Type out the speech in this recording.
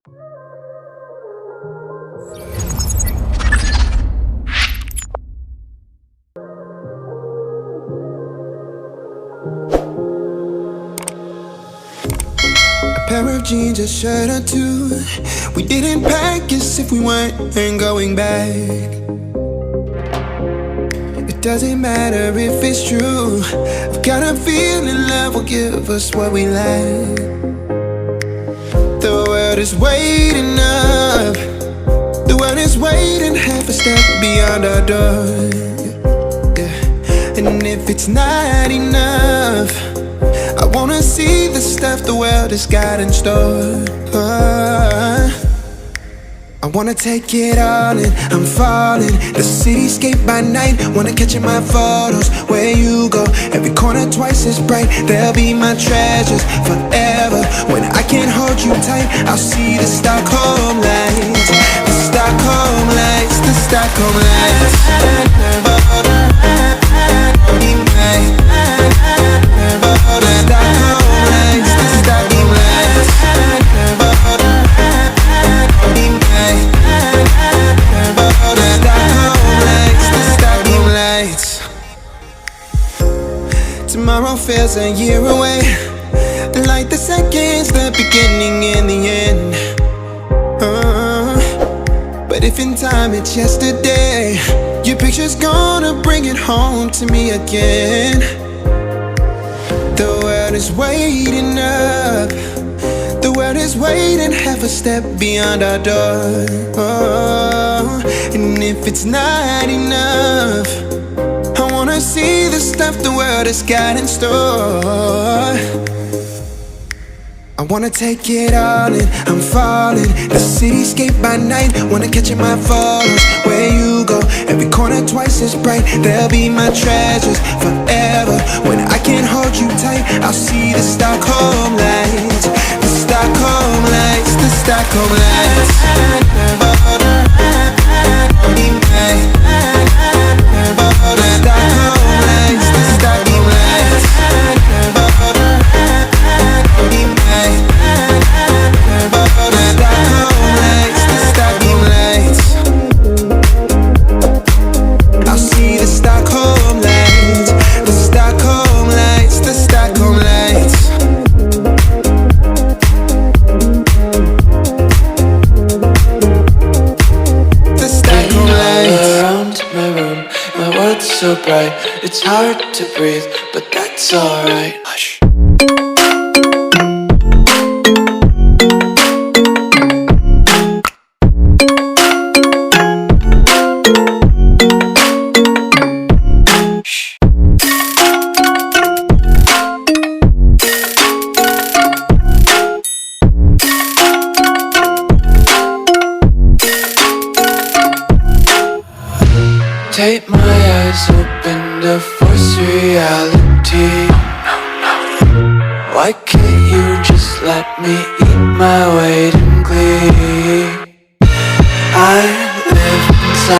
A pair of jeans, a shirt or two. We didn't pack as if we weren't going back. It doesn't matter if it's true. I've got a feeling love will give us what we lack. The world is waiting up. The world is waiting half a step beyond our door. Yeah. And if it's not enough, I wanna see the stuff the world has got in store. I wanna take it all in, I'm falling. The cityscape by night, wanna catch in my photos. Where you go, every corner twice as bright. They'll be my treasures forever. When I can't hold you tight, I'll see the Stockholm lights. The Stockholm lights, the Stockholm lights. Tomorrow feels a year away, like the seconds, the beginning and the end. But if in time it's yesterday, your picture's gonna bring it home to me again. The world is waiting up. The world is waiting half a step beyond our door. And if it's not enough, I wanna see the stuff the world has got in store. I wanna take it all in, I'm falling. The cityscape by night, wanna catch in my photos. Where you go, every corner twice as bright. They'll be my treasures forever. When I can't hold you tight, I'll see the Stockholm lights. The Stockholm lights, the Stockholm lights. So bright, it's hard to breathe, but that's alright. Hush. Take my eyes open to force reality. Why can't you just let me eat my weight in glee? I